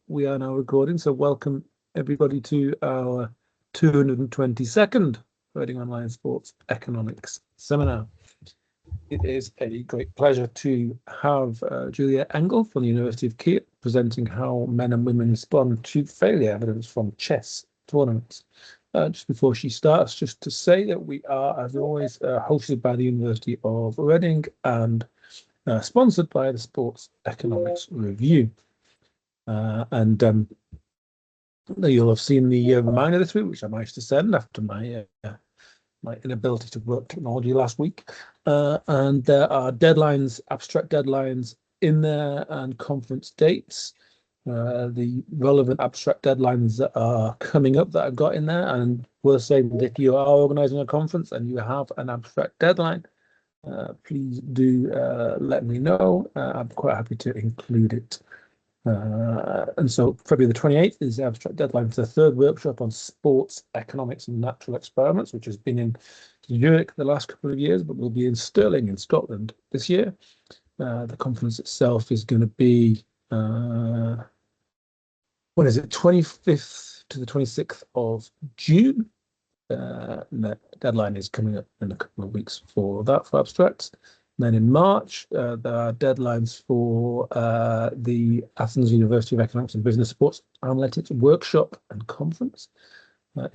we are now recording, so welcome everybody to our 222nd Reading Online Sports Economics Seminar. It is a great pleasure to have Julia Engel from the University of Kiel presenting how men and women respond to failure evidence from chess tournaments. Just before she starts, just to say that we are, as always, hosted by the University of Reading and sponsored by the Sports Economics Review. You'll have seen the reminder this week, which I managed to send after my inability to work technology last week. And there are deadlines, abstract deadlines in there, and conference dates. The relevant abstract deadlines that are coming up that I've got in there, and we'll say that if you are organising a conference and you have an abstract deadline, please do let me know. I'm quite happy to include it. And so February the 28th is the abstract deadline for the third workshop on sports, economics and natural experiments, which has been in Zurich the last couple of years, but will be in Stirling in Scotland this year. The conference itself is going to be, when is it, 25th to the 26th of June. The deadline is coming up in a couple of weeks for that, for abstracts. Then in March, there are deadlines for the Athens University of Economics and Business Sports Analytics Workshop and Conference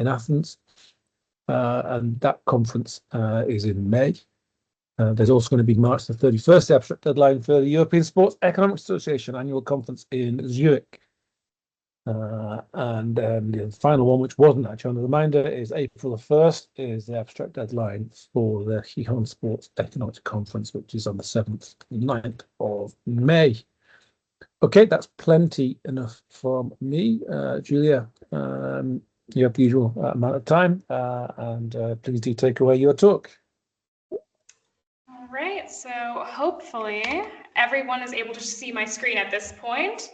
in Athens. And that conference is in May. There's also going to be March the 31st, the abstract deadline for the European Sports Economics Association annual conference in Zurich. The final one, which wasn't actually on the reminder, is April the 1st, is the abstract deadline for the Kiel Sports Economics Conference, which is on the 7th and 9th of May. Okay, that's plenty enough from me. Julia, you have the usual amount of time, and please do take away your talk. All right, so hopefully everyone is able to see my screen at this point.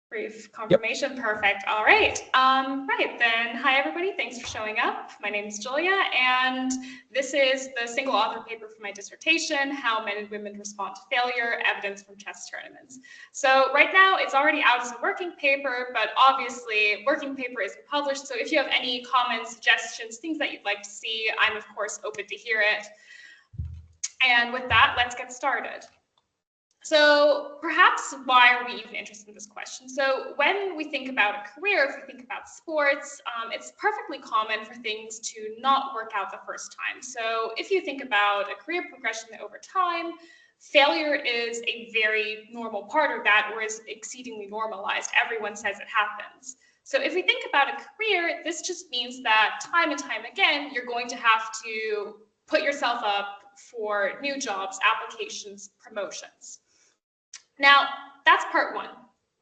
Brief confirmation. Yep. Perfect. All right. Right then. Hi, everybody. Thanks for showing up. My name is Julia, and this is the single author paper for my dissertation, How Men and Women Respond to Failure, Evidence from Chess Tournaments. So right now, it's already out as a working paper, but obviously, working paper isn't published. So if you have any comments, suggestions, things that you'd like to see, I'm, of course, open to hear it. And with that, let's get started. So perhaps why are we even interested in this question? So when we think about a career, if we think about sports, it's perfectly common for things to not work out the first time. So if you think about a career progression over time, failure is a very normal part of that, or is exceedingly normalized. Everyone says it happens. So if we think about a career, this just means that time and time again, you're going to have to put yourself up for new jobs, applications, promotions. Now, that's part one.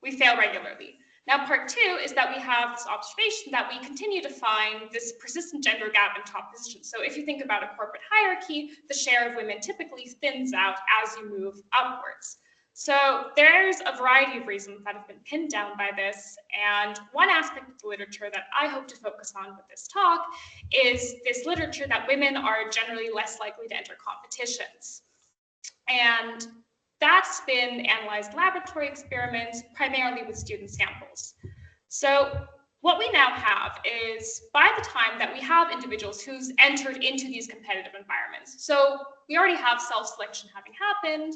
We fail regularly. Now, part two is that we have this observation that we continue to find this persistent gender gap in top positions. So if you think about a corporate hierarchy, the share of women typically thins out as you move upwards. So there's a variety of reasons that have been pinned down by this. And one aspect of the literature that I hope to focus on with this talk is this literature that women are generally less likely to enter competitions. And that's been analyzed in laboratory experiments, primarily with student samples. So what we now have is, by the time that we have individuals who's entered into these competitive environments, so we already have self-selection having happened,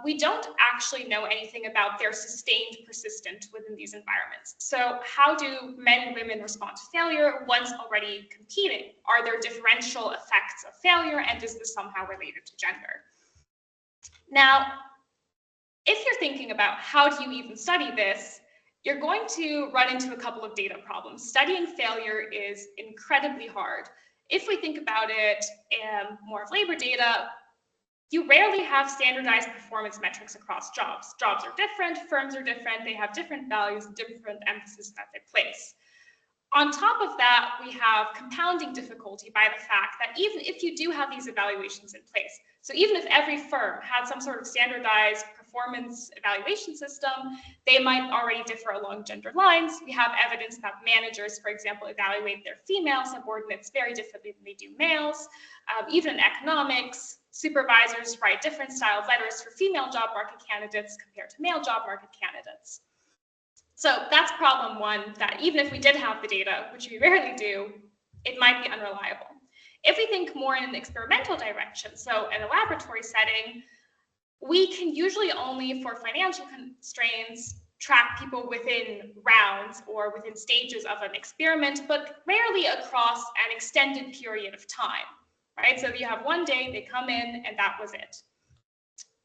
we don't actually know anything about their sustained persistence within these environments. So how do men and women respond to failure once already competing? Are there differential effects of failure, and is this somehow related to gender? Now, if you're thinking about how do you even study this, you're going to run into a couple of data problems. Studying failure is incredibly hard. If we think about it in more of labor data, you rarely have standardized performance metrics across jobs. Jobs are different, firms are different, they have different values, different emphasis that they place. On top of that, we have compounding difficulty by the fact that even if you do have these evaluations in place, so even if every firm had some sort of standardized performance evaluation system, they might already differ along gender lines. We have evidence that managers, for example, evaluate their female subordinates very differently than they do males. Even in economics, supervisors write different style letters for female job market candidates compared to male job market candidates. So that's problem one, that even if we did have the data, which we rarely do, it might be unreliable. If we think more in an experimental direction, so in a laboratory setting, we can usually only, for financial constraints, track people within rounds or within stages of an experiment, but rarely across an extended period of time, right? So you have one day, they come in, and that was it.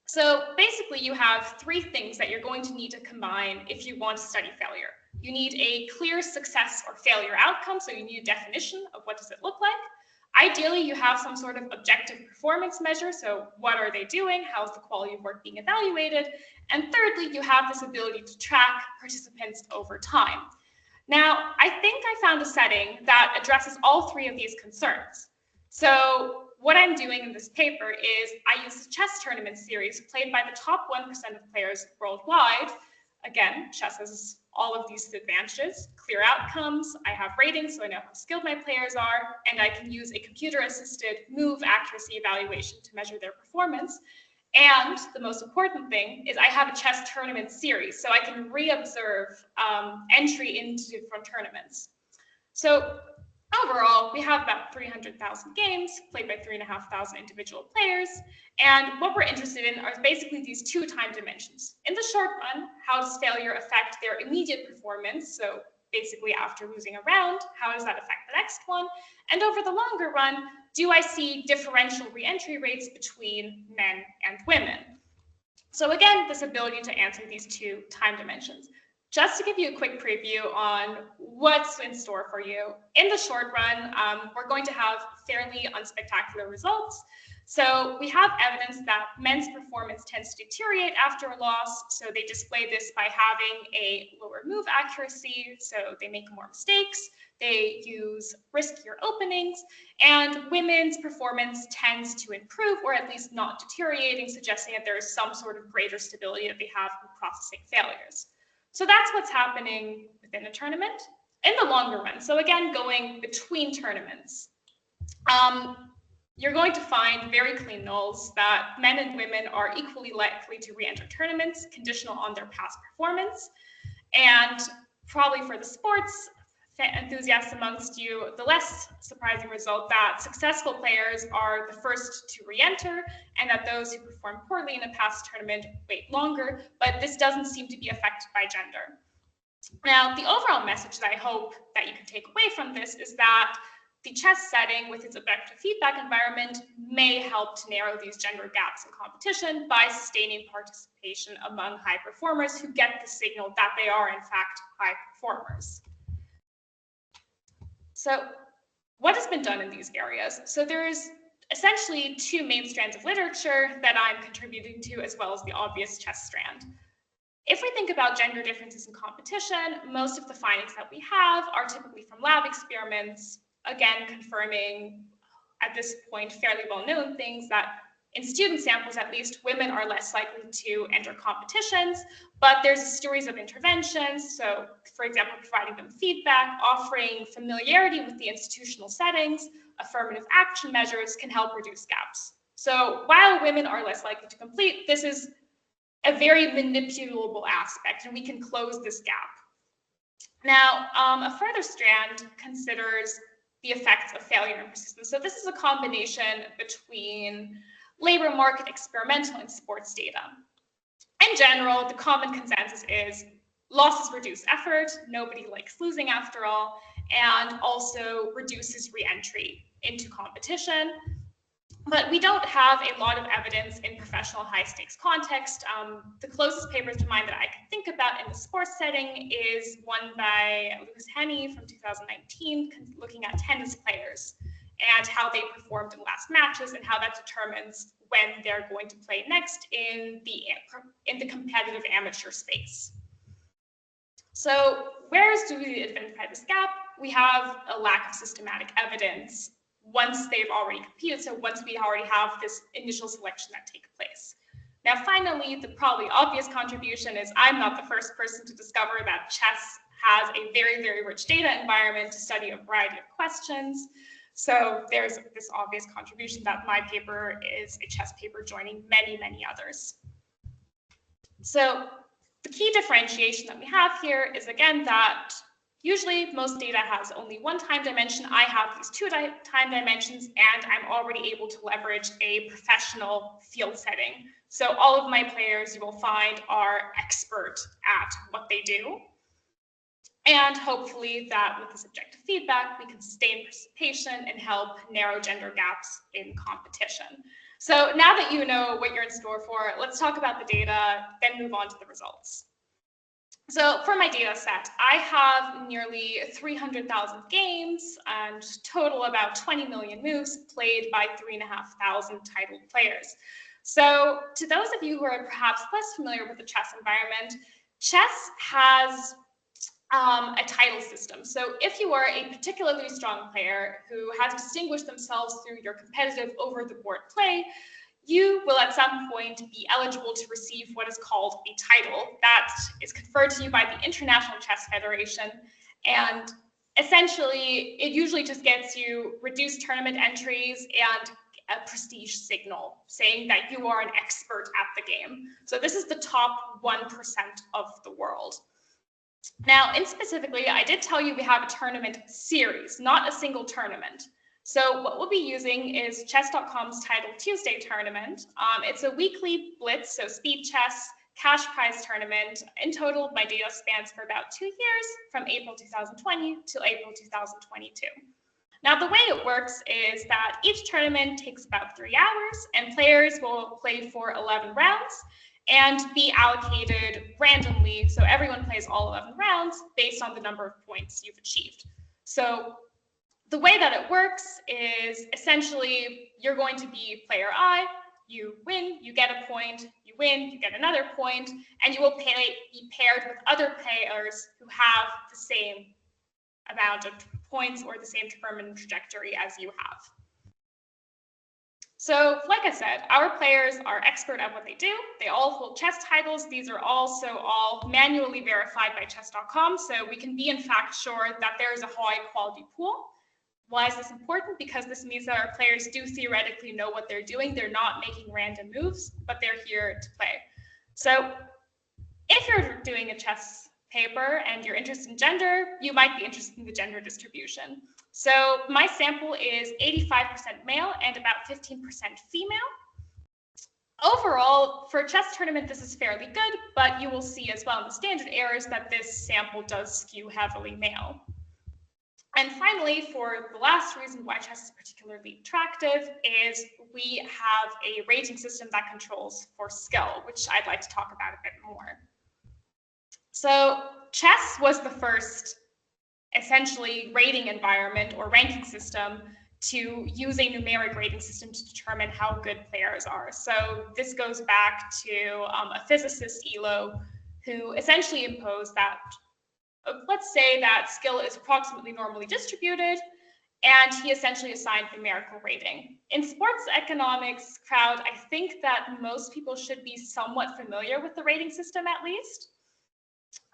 So basically, you have three things that you're going to need to combine if you want to study failure. You need a clear success or failure outcome, so you need a definition of what does it look like. Ideally, you have some sort of objective performance measure, so what are they doing? How's the quality of work being evaluated? And thirdly, you have this ability to track participants over time. Now, I think I found a setting that addresses all three of these concerns. So what I'm doing in this paper is I use the chess tournament series played by the top 1% of players worldwide. Again, chess has all of these advantages: clear outcomes, I have ratings, so I know how skilled my players are, and I can use a computer-assisted move accuracy evaluation to measure their performance. And the most important thing is I have a chess tournament series, so I can re-observe entry into different tournaments. So overall, we have about 300,000 games played by 3,500 individual players. And what we're interested in are basically these two time dimensions. In the short run, how does failure affect their immediate performance? So basically after losing a round, how does that affect the next one? And over the longer run, do I see differential re-entry rates between men and women? So again, this ability to answer these two time dimensions. Just to give you a quick preview on what's in store for you, in the short run, we're going to have fairly unspectacular results. So we have evidence that men's performance tends to deteriorate after a loss. So they display this by having a lower move accuracy. So they make more mistakes. They use riskier openings. And women's performance tends to improve, or at least not deteriorating, suggesting that there is some sort of greater stability that they have in processing failures. So that's what's happening within a tournament. In the longer run, so again, going between tournaments, you're going to find very clean nulls that men and women are equally likely to re-enter tournaments, conditional on their past performance. And probably for the sports enthusiasts amongst you, the less surprising result that successful players are the first to re-enter, and that those who perform poorly in a past tournament wait longer, but this doesn't seem to be affected by gender. Now, the overall message that I hope that you can take away from this is that the chess setting with its objective feedback environment may help to narrow these gender gaps in competition by sustaining participation among high performers who get the signal that they are in fact high performers. So what has been done in these areas? So there's essentially two main strands of literature that I'm contributing to, as well as the obvious chess strand. If we think about gender differences in competition, most of the findings that we have are typically from lab experiments, again, confirming at this point fairly well-known things that in student samples, at least, women are less likely to enter competitions, but there's a series of interventions. So, for example, providing them feedback, offering familiarity with the institutional settings, affirmative action measures can help reduce gaps. So while women are less likely to compete, this is a very manipulable aspect, and we can close this gap. Now, a further strand considers the effects of failure and persistence. So this is a combination between labor market experimental and sports data. In general, the common consensus is losses reduce effort, nobody likes losing after all, and also reduces re-entry into competition. But we don't have a lot of evidence in professional high-stakes context. The closest papers to mine that I can think about in the sports setting is one by Lucas Henney from 2019, looking at tennis players and how they performed in last matches and how that determines when they're going to play next in the competitive amateur space. So where do we identify this gap? We have a lack of systematic evidence once they've already competed, so once we already have this initial selection that takes place. Now, finally, the probably obvious contribution is I'm not the first person to discover that chess has a very, very rich data environment to study a variety of questions. So there's this obvious contribution that my paper is a chess paper joining many, many others. So The key differentiation that we have here is, again, that usually most data has only one time dimension. I have these two time dimensions, and I'm already able to leverage a professional field setting. So all of my players, you will find, are expert at what they do. And hopefully that with this objective feedback, we can sustain participation and help narrow gender gaps in competition. So now that you know what you're in store for, let's talk about the data, then move on to the results. So for my data set, I have nearly 300,000 games and total about 20 million moves played by 3,500 titled players. So to those of you who are perhaps less familiar with the chess environment, chess has a title system. So if you are a particularly strong player who has distinguished themselves through your competitive over-the-board play, you will at some point be eligible to receive what is called a title that is conferred to you by the International Chess Federation. And essentially, it usually just gets you reduced tournament entries and a prestige signal saying that you are an expert at the game. So this is the top 1% of the world. Now, specifically, I did tell you we have a tournament series, not a single tournament. So what we'll be using is chess.com's Title Tuesday tournament. It's a weekly blitz, so speed chess, cash prize tournament. In total, my data spans for about 2 years, from April 2020 to April 2022. Now, the way it works is that each tournament takes about 3 hours, and players will play for 11 rounds and be allocated randomly. So everyone plays all 11 rounds based on the number of points you've achieved. So the way that it works is essentially you're going to be player I, you win, you get a point, you win, you get another point, and you will be paired with other players who have the same amount of points or the same tournament trajectory as you have. So, like I said, our players are expert at what they do. They all hold chess titles. These are also all manually verified by chess.com, so we can be in fact sure that there is a high quality pool. Why is this important? Because this means that our players do theoretically know what they're doing. They're not making random moves, but they're here to play. So if you're doing a chess paper and you're interested in gender, you might be interested in the gender distribution. So my sample is 85% male and about 15% female. Overall, for a chess tournament, this is fairly good, but you will see as well in the standard errors that this sample does skew heavily male. And finally, for the last reason why chess is particularly attractive is we have a rating system that controls for skill, which I'd like to talk about a bit more. So chess was the first essentially rating environment or ranking system to use a numeric rating system to determine how good players are. So this goes back to a physicist, Elo, who essentially imposed that, let's say that skill is approximately normally distributed, and he essentially assigned numerical rating. In sports economics crowd, I think that most people should be somewhat familiar with the rating system at least.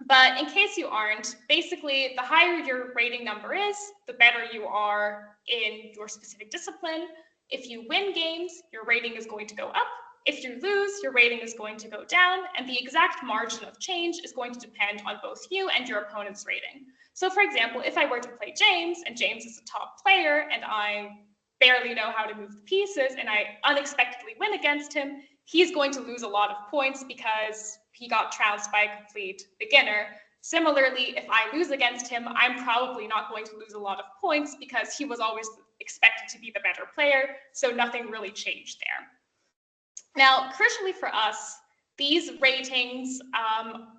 But in case you aren't, basically the higher your rating number is, the better you are in your specific discipline. If you win games, your rating is going to go up. If you lose, your rating is going to go down, and the exact margin of change is going to depend on both you and your opponent's rating. So for example, if I were to play James, and James is a top player, and I barely know how to move the pieces, and I unexpectedly win against him, he's going to lose a lot of points because he got trounced by a complete beginner. Similarly, if I lose against him, I'm probably not going to lose a lot of points because he was always expected to be the better player, so nothing really changed there. Now, crucially for us, these ratings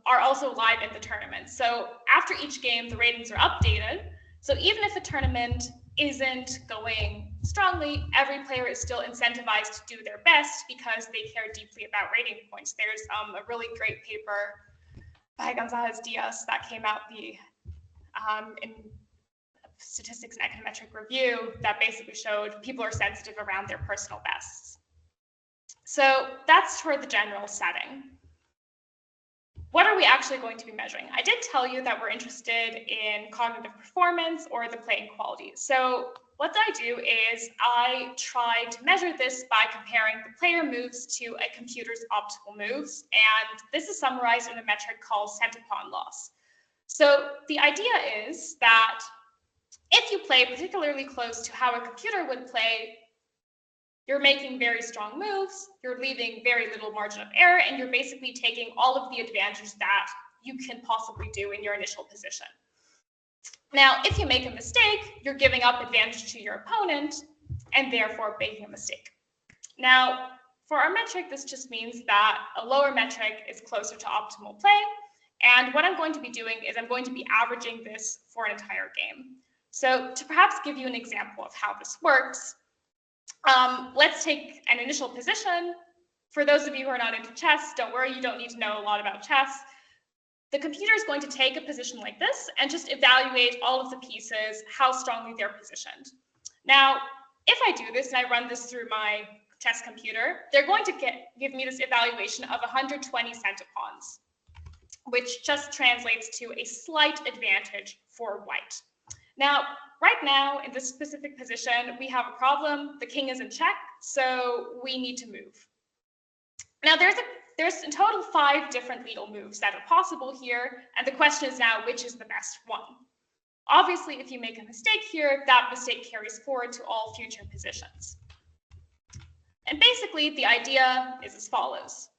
are also live in the tournament. So after each game, the ratings are updated. So even if a tournament isn't going strongly, every player is still incentivized to do their best because they care deeply about rating points. There's a really great paper by Gonzalez Diaz that came out in Statistics and Econometric Review that basically showed people are sensitive around their personal bests. So that's for the general setting. What are we actually going to be measuring? I did tell you that we're interested in cognitive performance or the playing quality. So what I do is I try to measure this by comparing the player moves to a computer's optimal moves, and this is summarized in a metric called centipon loss. So the idea is that if you play particularly close to how a computer would play, you're making very strong moves, you're leaving very little margin of error, and you're basically taking all of the advantage that you can possibly do in your initial position. Now, if you make a mistake, you're giving up advantage to your opponent and therefore making a mistake. Now, for our metric, this just means that a lower metric is closer to optimal play. And what I'm going to be doing is I'm going to be averaging this for an entire game. So to perhaps give you an example of how this works, let's take an initial position. For those of you who are not into chess, don't worry, you don't need to know a lot about chess. The computer is going to take a position like this and just evaluate all of the pieces, how strongly they're positioned. Now, if I do this and I run this through my chess computer, they're going to give me this evaluation of 120 centipons, which just translates to a slight advantage for white. Now, right now, in this specific position, we have a problem. The king is in check, so we need to move. Now, there's in total 5 different legal moves that are possible here, and the question is now, which is the best one? Obviously, if you make a mistake here, that mistake carries forward to all future positions. And basically, the idea is as follows.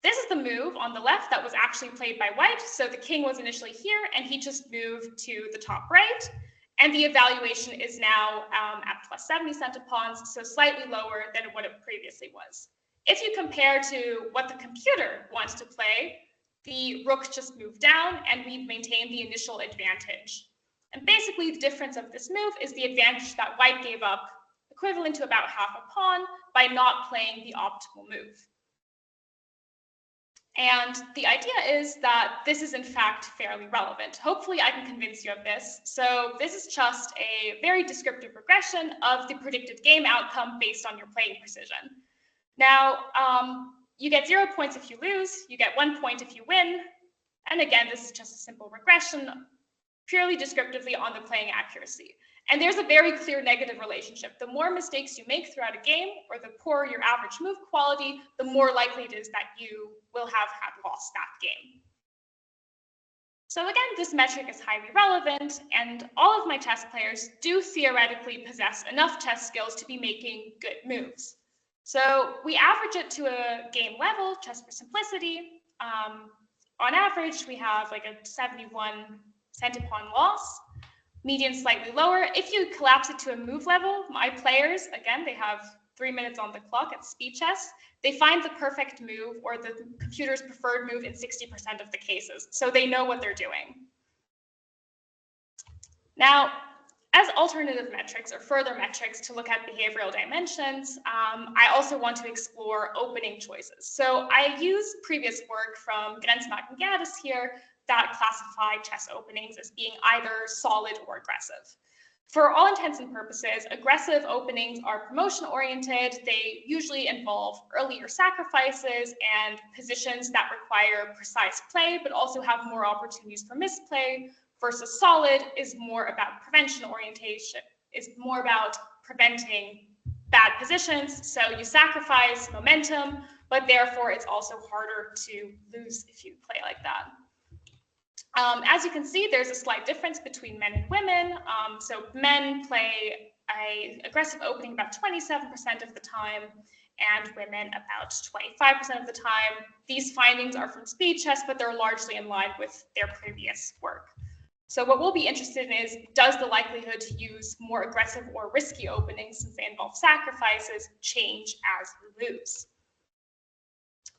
This is the move on the left that was actually played by white, so the king was initially here, and he just moved to the top right, and the evaluation is now at plus 70 centipons, so slightly lower than what it previously was. If you compare to what the computer wants to play, the rook just moved down and we've maintained the initial advantage. And basically the difference of this move is the advantage that white gave up, equivalent to about half a pawn, by not playing the optimal move. And the idea is that this is in fact fairly relevant. Hopefully I can convince you of this. So this is just a very descriptive regression of the predicted game outcome based on your playing precision. Now, you get 0 points if you lose, you get 1 point if you win. And again, this is just a simple regression, purely descriptively on the playing accuracy. And there's a very clear negative relationship. The more mistakes you make throughout a game, or the poorer your average move quality, the more likely it is that you will have had lost that game. So again, this metric is highly relevant, and all of my chess players do theoretically possess enough chess skills to be making good moves. So we average it to a game level, chess for simplicity. On average, we have like a 71 centipon loss, median slightly lower. If you collapse it to a move level, my players, again, they have 3 minutes on the clock at speed chess. They find the perfect move or the computer's preferred move in 60% of the cases. So they know what they're doing. Now, as alternative metrics or further metrics to look at behavioral dimensions, I also want to explore opening choices. So I use previous work from Grensmark and Gaddis here that classify chess openings as being either solid or aggressive. For all intents and purposes, aggressive openings are promotion-oriented. They usually involve earlier sacrifices and positions that require precise play, but also have more opportunities for misplay, versus solid is more about prevention orientation, is more about preventing bad positions. So you sacrifice momentum, but therefore it's also harder to lose if you play like that. As you can see, there's a slight difference between men and women. So men play an aggressive opening about 27% of the time, and women about 25% of the time. These findings are from speed chess, but they're largely in line with their previous work. So what we'll be interested in is, does the likelihood to use more aggressive or risky openings, since they involve sacrifices, change as you lose?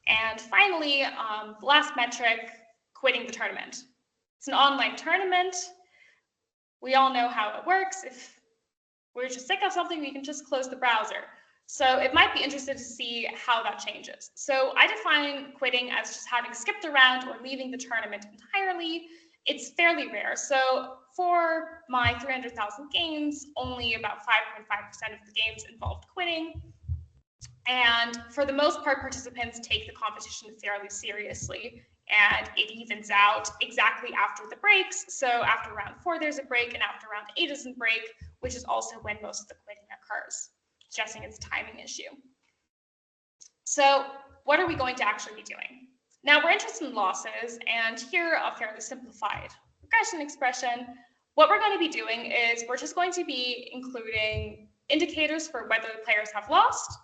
And finally, the last metric, quitting the tournament. It's an online tournament. We all know how it works. If we're just sick of something, we can just close the browser. So it might be interesting to see how that changes. So I define quitting as just having skipped a round or leaving the tournament entirely. It's fairly rare. So for my 300,000 games, only about 5.5% of the games involved quitting. And for the most part, participants take the competition fairly seriously. and it evens out exactly after the breaks. So after round 4, there's a break, and after round 8 is a break, which is also when most of the quitting occurs, suggesting it's a timing issue. So what are we going to actually be doing? Now we're interested in losses, and here a fairly simplified regression expression. What we're going to be doing is we're just going to be including indicators for whether the players have lost,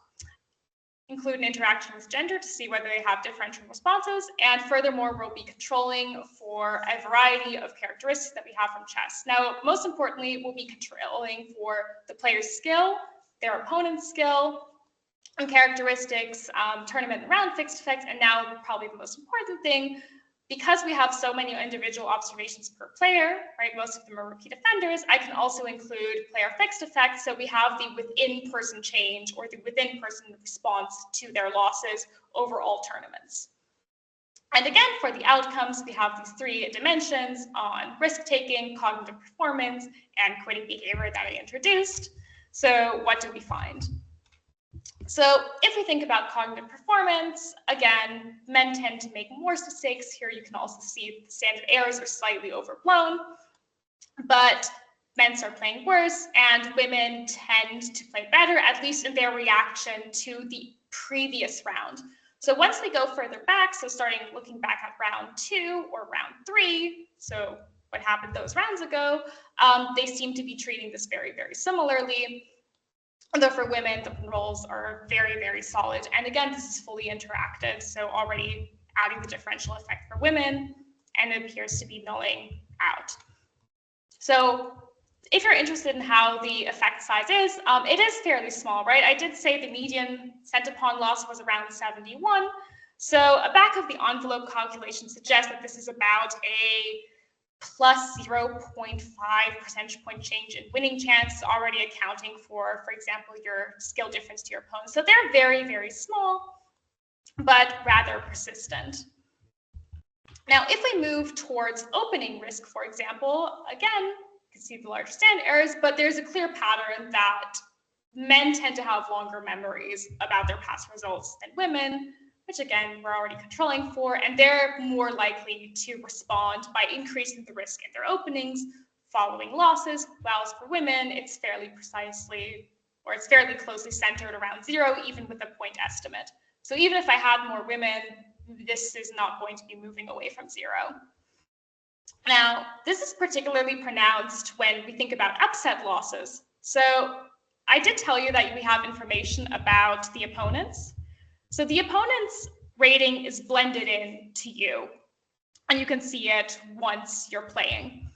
include an interaction with gender to see whether they have differential responses, and furthermore, we'll be controlling for a variety of characteristics that we have from chess. Now, most importantly, we'll be controlling for the player's skill, their opponent's skill, and characteristics, tournament and round fixed effects, and now probably the most important thing, because we have so many individual observations per player, right, most of them are repeat offenders, I can also include player fixed effects, so we have the within-person change or the within-person response to their losses over all tournaments. And again, for the outcomes, we have these 3 dimensions on risk-taking, cognitive performance, and quitting behavior that I introduced. So what do we find? So if we think about cognitive performance, again, men tend to make more mistakes. Here you can also see the standard errors are slightly overblown, but men start playing worse and women tend to play better, at least in their reaction to the previous round. So once we go further back, so looking back at round 2 or round 3, so what happened those rounds ago, they seem to be treating this very, very similarly. Although for women, the controls are very, very solid. And again, this is fully interacted, so already adding the differential effect for women, and it appears to be nulling out. So if you're interested in how the effect size is, it is fairly small, right? I did say the median centipon loss was around 71. So a back of the envelope calculation suggests that this is about a plus 0.5 percentage point change in winning chance, already accounting for example, your skill difference to your opponent. So they're very, very small, but rather persistent. Now, if we move towards opening risk, for example, again, you can see the larger standard errors, but there's a clear pattern that men tend to have longer memories about their past results than women, which again, we're already controlling for, and they're more likely to respond by increasing the risk in their openings following losses, whilst for women, it's fairly closely centered around 0, even with a point estimate. So even if I had more women, this is not going to be moving away from 0. Now, this is particularly pronounced when we think about upset losses. So I did tell you that we have information about the opponents. So the opponent's rating is blended in to you, and you can see it once you're playing.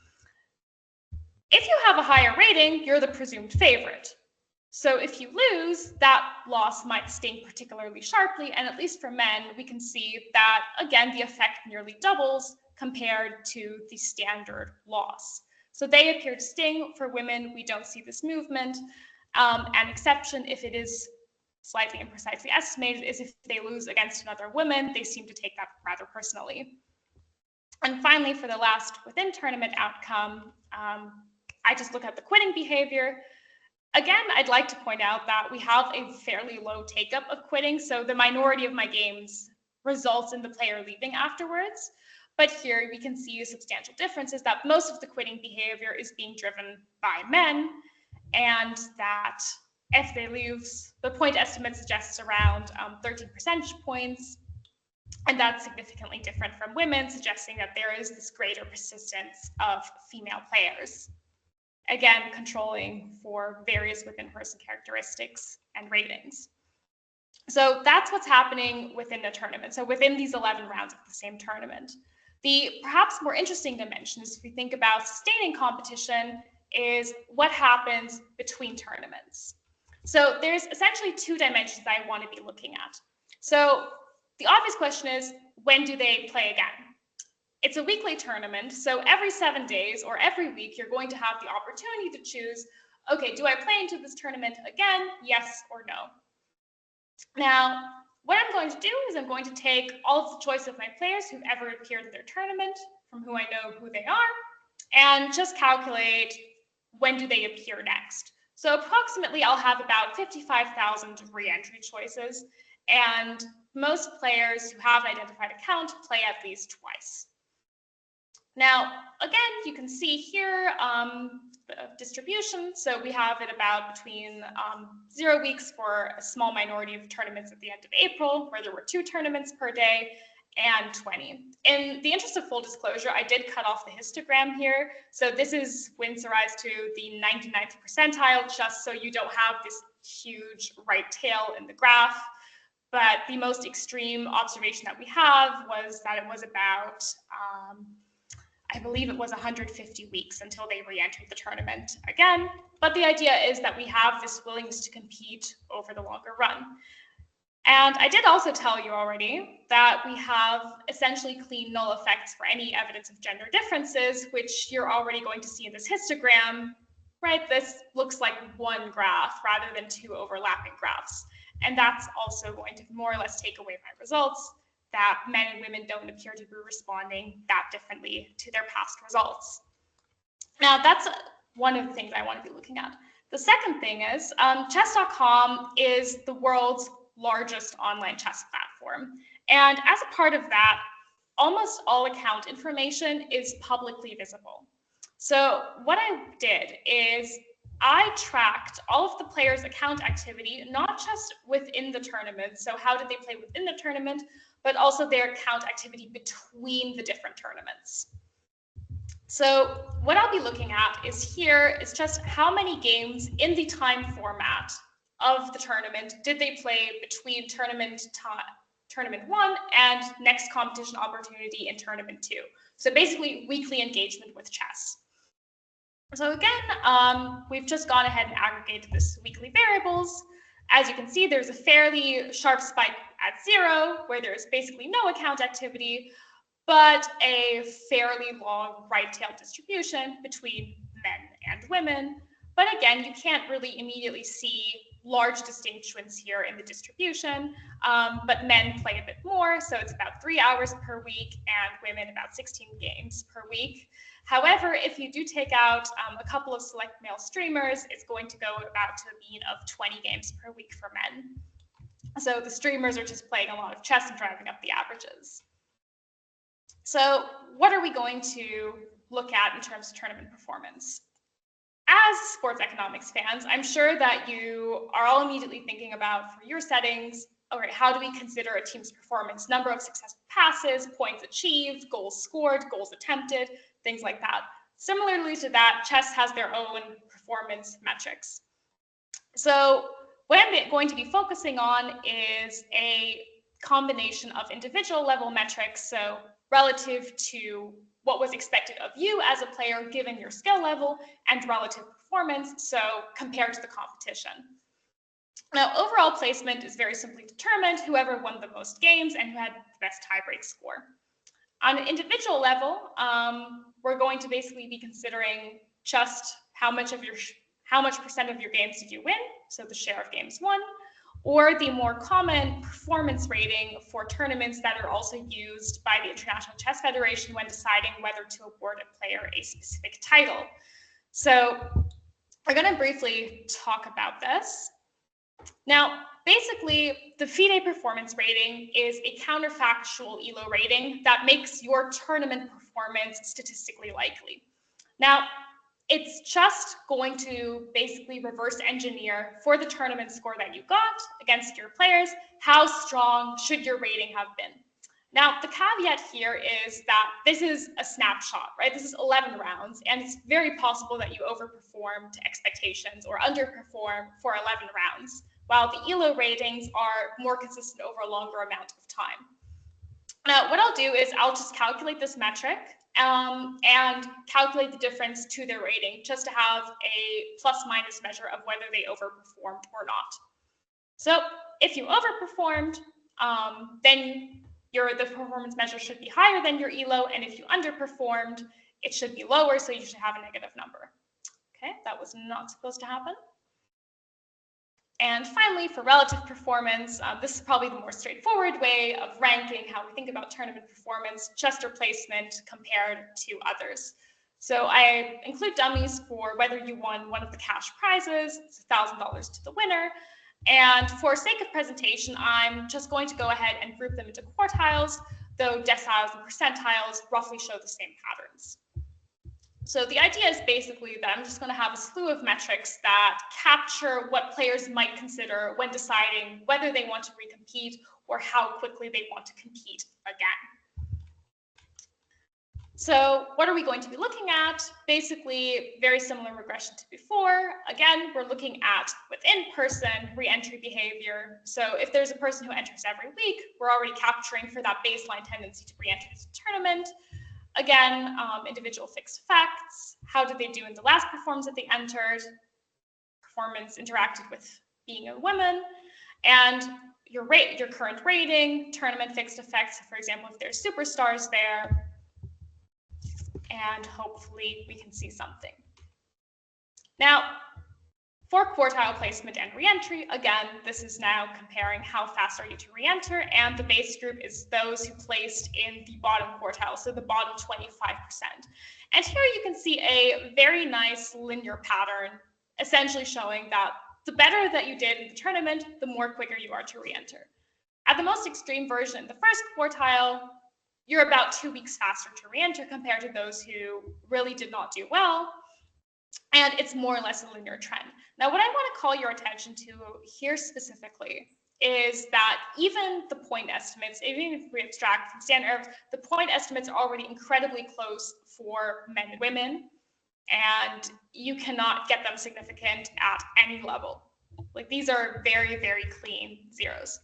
If you have a higher rating, you're the presumed favorite. So if you lose, that loss might sting particularly sharply, and at least for men, we can see that, again, the effect nearly doubles compared to the standard loss. So they appear to sting. For women, we don't see this movement. An exception, if it is slightly imprecisely estimated, is if they lose against another woman, they seem to take that rather personally. And finally, for the last within tournament outcome, I just look at the quitting behavior. Again, I'd like to point out that we have a fairly low take-up of quitting, so the minority of my games results in the player leaving afterwards. But here we can see a substantial difference is that most of the quitting behavior is being driven by men, and that if they lose, the point estimate suggests around 13 percentage points, and that's significantly different from women, suggesting that there is this greater persistence of female players. Again, controlling for various within-person characteristics and ratings. So that's what's happening within the tournament. So within these 11 rounds of the same tournament. The perhaps more interesting dimension is if we think about sustaining competition is what happens between tournaments. So there's essentially 2 dimensions that I want to be looking at. So the obvious question is, when do they play again? It's a weekly tournament, so every 7 days or every week, you're going to have the opportunity to choose, okay, do I play into this tournament again, yes or no? Now, what I'm going to do is I'm going to take all of the choice of my players who've ever appeared in their tournament, from who I know who they are, and just calculate when do they appear next. So approximately, I'll have about 55,000 re-entry choices, and most players who have an identified account play at least twice. Now, again, you can see here the distribution. So we have it about between 0 weeks for a small minority of tournaments at the end of April, where there were 2 tournaments per day, and 20. In the interest of full disclosure, I did cut off the histogram here. So this is wins rise to the 99th percentile, just so you don't have this huge right tail in the graph. But the most extreme observation that we have was that it was about, I believe it was 150 weeks until they re-entered the tournament again. But the idea is that we have this willingness to compete over the longer run. And I did also tell you already that we have essentially clean null effects for any evidence of gender differences, which you're already going to see in this histogram, right? This looks like one graph rather than 2 overlapping graphs. And that's also going to more or less take away my results, that men and women don't appear to be responding that differently to their past results. Now, that's one of the things I want to be looking at. The second thing is chess.com is the world's largest online chess platform. And as a part of that, almost all account information is publicly visible. So what I did is I tracked all of the players' account activity, not just within the tournament, so how did they play within the tournament, but also their account activity between the different tournaments. So what I'll be looking at is here is just how many games in the time format of the tournament did they play between tournament 1 and next competition opportunity in tournament 2. So basically weekly engagement with chess. So again, we've just gone ahead and aggregated this weekly variables. As you can see, there's a fairly sharp spike at 0, where there's basically no account activity, but a fairly long right tail distribution between men and women. But again, you can't really immediately see large distinctions here in the distribution, but men play a bit more, so it's about 3 hours per week, and women about 16 games per week. However, if you do take out a couple of select male streamers, it's going to go about to a mean of 20 games per week for men. So the streamers are just playing a lot of chess and driving up the averages. So what are we going to look at in terms of tournament performance? As sports economics fans, I'm sure that you are all immediately thinking about, for your settings, all right, how do we consider a team's performance? Number of successful passes, points achieved, goals scored, goals attempted, things like that. Similarly to that, chess has their own performance metrics. So what I'm going to be focusing on is a combination of individual level metrics, so relative to what was expected of you as a player given your skill level, and relative performance, so compared to the competition. Now, overall placement is very simply determined, whoever won the most games and who had the best tiebreak score. On an individual level, we're going to basically be considering just how much percent of your games did you win, so the share of games won, or the more common performance rating for tournaments that are also used by the International Chess Federation when deciding whether to award a player a specific title. So we're going to briefly talk about this. Now, basically, the FIDE performance rating is a counterfactual ELO rating that makes your tournament performance statistically likely. Now, it's just going to basically reverse engineer for the tournament score that you got against your players, how strong should your rating have been. Now, the caveat here is that this is a snapshot, right? This is 11 rounds, and it's very possible that you overperform to expectations or underperform for 11 rounds, while the ELO ratings are more consistent over a longer amount of time. Now, what I'll do is I'll just calculate this metric and calculate the difference to their rating, just to have a plus-minus measure of whether they overperformed or not. So if you overperformed, then the performance measure should be higher than your ELO, and if you underperformed, it should be lower, so you should have a negative number. Okay, that was not supposed to happen. And finally, for relative performance, this is probably the more straightforward way of ranking how we think about tournament performance, just replacement compared to others. So I include dummies for whether you won one of the cash prizes, it's $1,000 to the winner, And for sake of presentation, I'm just going to go ahead and group them into quartiles, though deciles and percentiles roughly show the same patterns. So the idea is basically that I'm just going to have a slew of metrics that capture what players might consider when deciding whether they want to recompete or how quickly they want to compete again. So what are we going to be looking at? Basically, very similar regression to before. Again, we're looking at within-person re-entry behavior. So if there's a person who enters every week, we're already capturing for that baseline tendency to re-enter the tournament. Again, individual fixed effects. How did they do in the last performance that they entered? Performance interacted with being a woman. And your current rating, tournament fixed effects, for example, if there's superstars there. And hopefully we can see something. Now, for quartile placement and reentry, again, this is now comparing how fast are you to reenter, and the base group is those who placed in the bottom quartile, so the bottom 25%. And here you can see a very nice linear pattern, essentially showing that the better that you did in the tournament, the more quicker you are to reenter. At the most extreme version, in the first quartile, you're about 2 weeks faster to reenter compared to those who really did not do well. And it's more or less a linear trend. Now, what I want to call your attention to here specifically is that even the point estimates, even if we abstract from standard errors, the point estimates are already incredibly close for men and women, and you cannot get them significant at any level. Like, these are very, very clean zeros.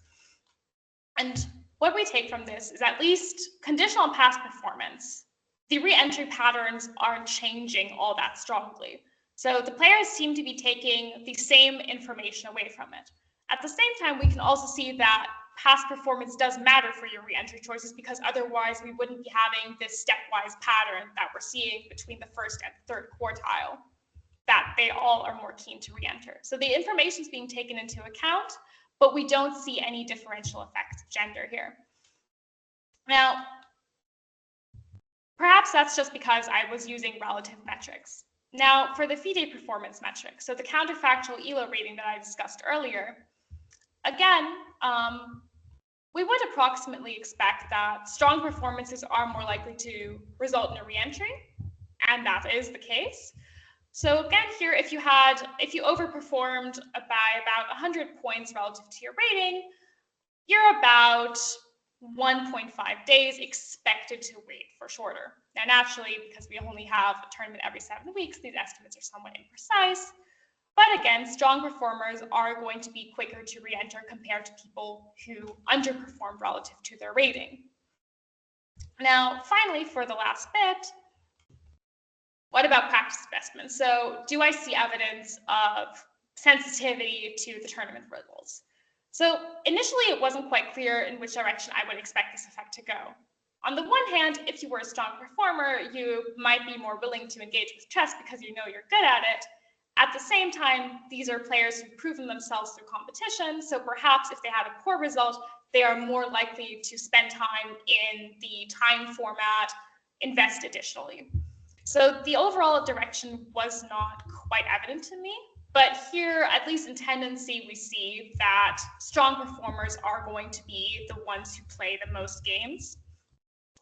And what we take from this is, at least conditional on past performance, the re-entry patterns aren't changing all that strongly. So the players seem to be taking the same information away from it. At the same time, we can also see that past performance does matter for your re-entry choices, because otherwise we wouldn't be having this stepwise pattern that we're seeing between the first and third quartile, that they all are more keen to re-enter. So the information is being taken into account, but we don't see any differential effects of gender here. Now, perhaps that's just because I was using relative metrics. Now, for the FIDE performance metric, so the counterfactual ELO rating that I discussed earlier, again, we would approximately expect that strong performances are more likely to result in a reentry, and that is the case. So again, here, if you overperformed by about 100 points relative to your rating, you're about 1.5 days expected to wait for shorter. Now, naturally, because we only have a tournament every 7 weeks, these estimates are somewhat imprecise. But again, strong performers are going to be quicker to re-enter compared to people who underperformed relative to their rating. Now, finally, for the last bit, what about practice investments? So do I see evidence of sensitivity to the tournament results? So initially, it wasn't quite clear in which direction I would expect this effect to go. On the one hand, if you were a strong performer, you might be more willing to engage with chess because you know you're good at it. At the same time, these are players who've proven themselves through competition, so perhaps if they had a poor result, they are more likely to spend time in the time format, invest additionally. So the overall direction was not quite evident to me. But here, at least in tendency, we see that strong performers are going to be the ones who play the most games,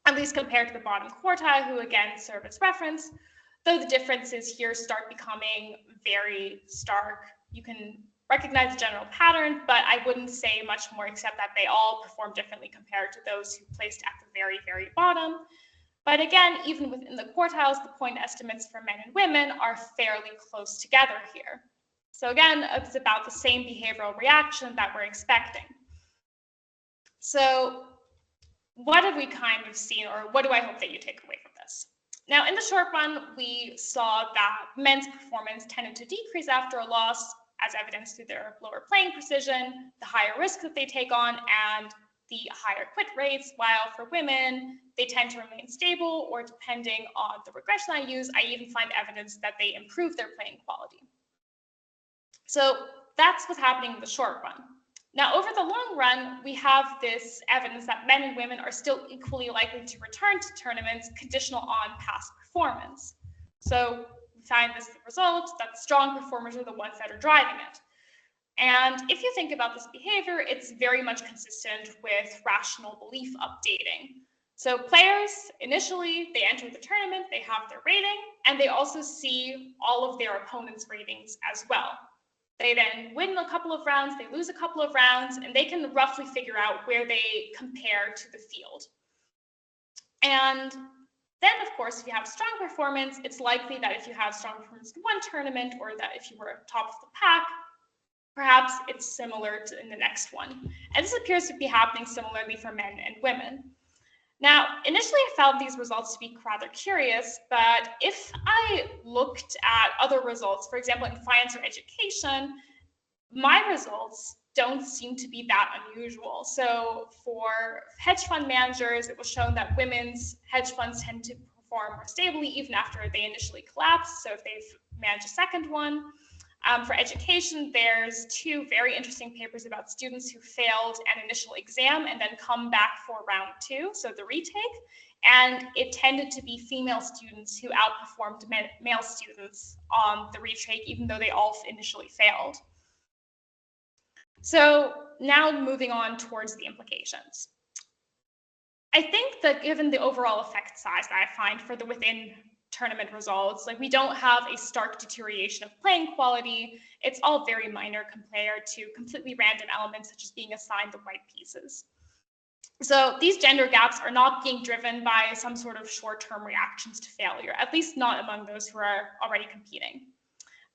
at least compared to the bottom quartile, who again serve as reference, though the differences here start becoming very stark. You can recognize the general pattern, but I wouldn't say much more except that they all perform differently compared to those who placed at the very, very bottom. But again, even within the quartiles, the point estimates for men and women are fairly close together here. So again, it's about the same behavioral reaction that we're expecting. So what have we kind of seen, or what do I hope that you take away from this? Now, in the short run, we saw that men's performance tended to decrease after a loss, as evidenced through their lower playing precision, the higher risk that they take on, and the higher quit rates, while for women, they tend to remain stable, or depending on the regression I use, I even find evidence that they improve their playing quality. So that's what's happening in the short run. Now, over the long run, we have this evidence that men and women are still equally likely to return to tournaments conditional on past performance. So we find this result that strong performers are the ones that are driving it. And if you think about this behavior, it's very much consistent with rational belief updating. So players, initially, they enter the tournament, they have their rating, and they also see all of their opponents' ratings as well. They then win a couple of rounds, they lose a couple of rounds, and they can roughly figure out where they compare to the field. And then, of course, if you have strong performance, it's likely that if you have strong performance in one tournament, or that if you were top of the pack, perhaps it's similar to in the next one. And this appears to be happening similarly for men and women. Now, initially I found these results to be rather curious, but if I looked at other results, for example, in finance or education, my results don't seem to be that unusual. So for hedge fund managers, it was shown that women's hedge funds tend to perform more stably even after they initially collapse. So if they've managed a second one. For education, there's two very interesting papers about students who failed an initial exam and then come back for round two, so the retake. And it tended to be female students who outperformed male students on the retake, even though they all initially failed. So now moving on towards the implications. I think that given the overall effect size that I find for the within tournament results, like we don't have a stark deterioration of playing quality. It's all very minor compared to completely random elements such as being assigned the white pieces. So these gender gaps are not being driven by some sort of short-term reactions to failure, at least not among those who are already competing.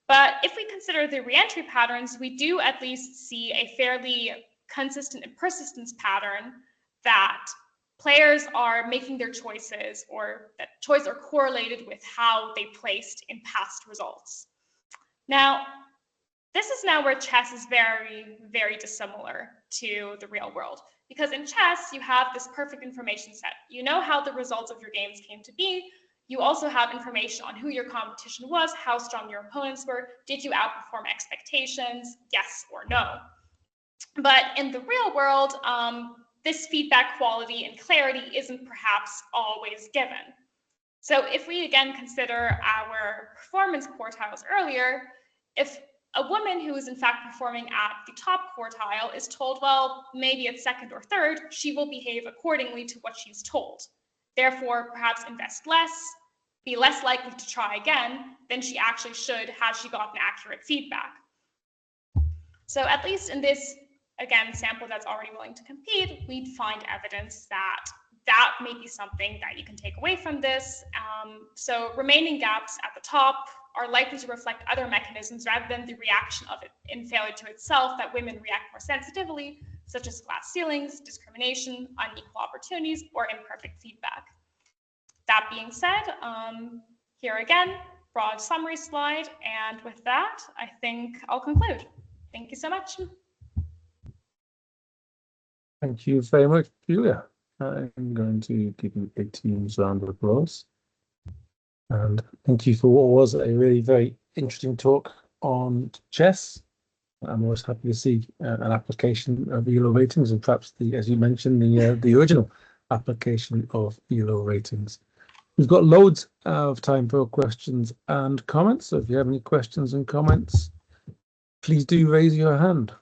But if we consider the reentry patterns, we do at least see a fairly consistent and persistence pattern that players are making their choices, or that choices are correlated with how they placed in past results. Now, this is now where chess is very, very dissimilar to the real world. Because in chess, you have this perfect information set. You know how the results of your games came to be. You also have information on who your competition was, how strong your opponents were. Did you outperform expectations? Yes or no. But in the real world, this feedback quality and clarity isn't perhaps always given. So if we again consider our performance quartiles earlier, if a woman who is in fact performing at the top quartile is told, well, maybe it's second or third, she will behave accordingly to what she's told. Therefore, perhaps invest less, be less likely to try again than she actually should had she gotten accurate feedback. So at least in this, again, sample that's already willing to compete, we'd find evidence that that may be something that you can take away from this. So remaining gaps at the top are likely to reflect other mechanisms rather than the reaction of it in failure to itself, that women react more sensitively, such as glass ceilings, discrimination, unequal opportunities, or imperfect feedback. That being said, here again, broad summary slide. And with that, I think I'll conclude. Thank you so much. Thank you very much, Julia. I'm going to give you a team's round of applause. And thank you for what was a really very interesting talk on chess. I'm always happy to see an application of ELO ratings, and perhaps as you mentioned, the original application of ELO ratings. We've got loads of time for questions and comments. So if you have any questions and comments, please do raise your hand.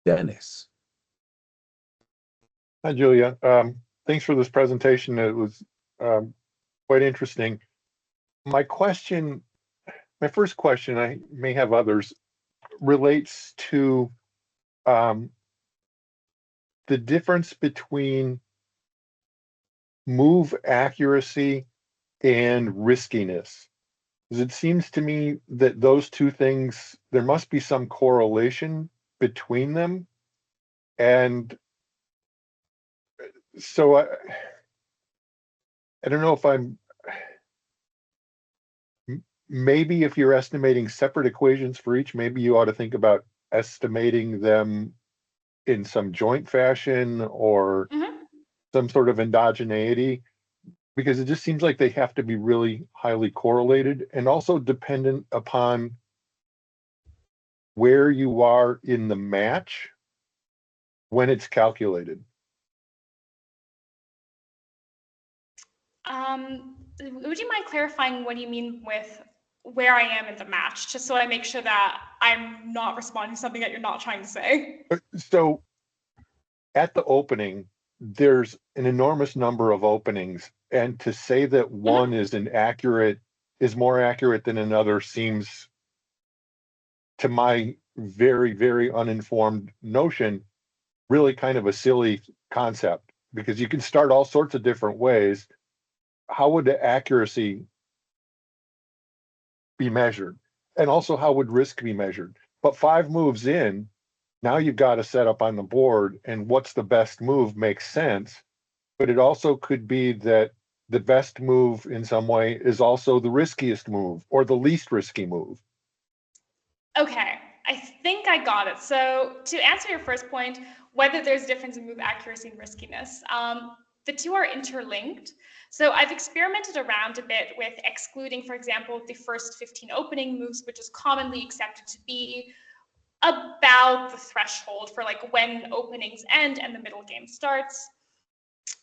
Dennis. Hi, Julia. Thanks for this presentation. It was quite interesting. My first question, I may have others, relates to the difference between move accuracy and riskiness. Because it seems to me that those two things, there must be some correlation between them. And so I don't know if maybe if you're estimating separate equations for each, maybe you ought to think about estimating them in some joint fashion or some sort of endogeneity, because it just seems like they have to be really highly correlated and also dependent upon where you are in the match when it's calculated. Would you mind clarifying what you mean with where I am in the match, just so I make sure that I'm not responding to something that you're not trying to say? So at the opening, there's an enormous number of openings, and to say that one is more accurate than another seems, to my very, very uninformed notion, really kind of a silly concept, because you can start all sorts of different ways. How would the accuracy be measured? And also, how would risk be measured? But 5 moves in, now you've got a setup on the board, and what's the best move makes sense. But it also could be that the best move in some way is also the riskiest move or the least risky move. Okay, I think I got it. So to answer your first point, whether there's a difference in move accuracy and riskiness, the two are interlinked. So I've experimented around a bit with excluding, for example, the first 15 opening moves, which is commonly accepted to be about the threshold for like when openings end and the middle game starts.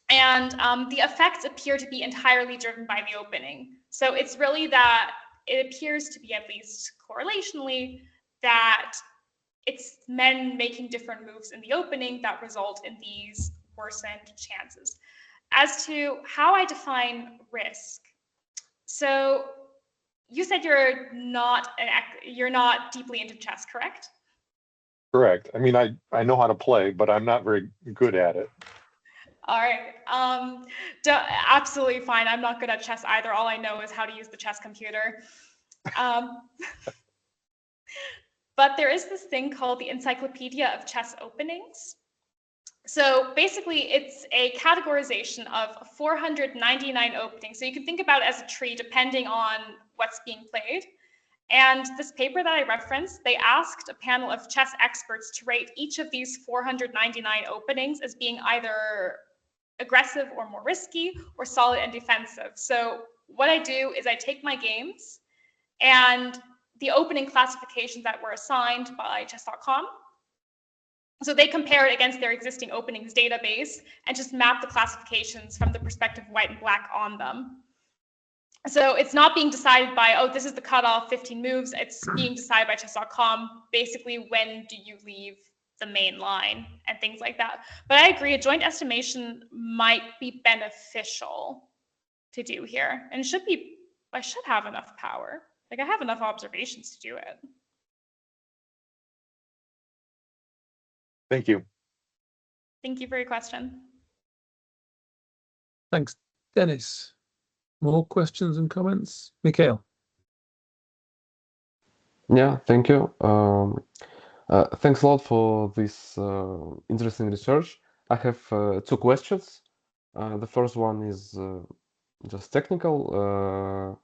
And the effects appear to be entirely driven by the opening. So it's really that it appears to be, at least correlationally, that it's men making different moves in the opening that result in these worsened chances. As to how I define risk, so you said you're not deeply into chess, correct? Correct. I mean, I know how to play, but I'm not very good at it. All right. Absolutely fine. I'm not good at chess either. All I know is how to use the chess computer. But there is this thing called the Encyclopedia of Chess Openings. So basically, it's a categorization of 499 openings. So you can think about it as a tree depending on what's being played. And this paper that I referenced, they asked a panel of chess experts to rate each of these 499 openings as being either aggressive or more risky, or solid and defensive. So what I do is I take my games and the opening classifications that were assigned by chess.com. So they compare it against their existing openings database and just map the classifications from the perspective of white and black on them. So it's not being decided by, oh, this is the cutoff, 15 moves. It's being decided by chess.com. Basically, when do you leave the main line and things like that. But I agree, a joint estimation might be beneficial to do here. And I should have enough power. Like, I have enough observations to do it. Thank you. Thank you for your question. Thanks, Dennis. More questions and comments? Mikhail. Yeah, thank you. Thanks a lot for this interesting research. I have 2 questions. The first one is just technical.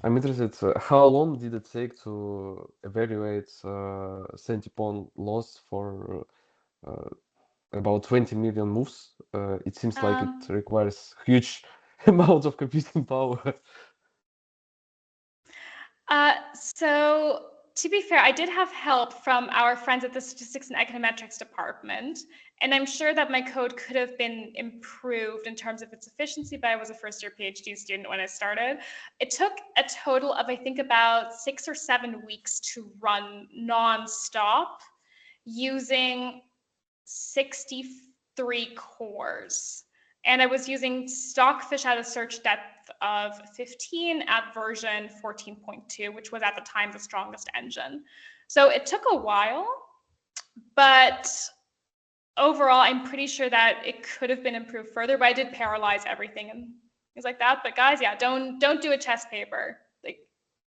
I'm interested, how long did it take to evaluate centipawn loss for about 20 million moves? It seems like it requires huge amount of computing power. So to be fair, I did have help from our friends at the Statistics and Econometrics department, and I'm sure that my code could have been improved in terms of its efficiency, but I was a first-year PhD student when I started. It took a total of, I think, about 6 or 7 weeks to run non-stop using 63 cores. And I was using Stockfish at a search depth of 15 at version 14.2, which was at the time the strongest engine. So it took a while, but overall, I'm pretty sure that it could have been improved further, but I did parallelize everything and things like that. But guys, yeah, don't do a chess paper. Like,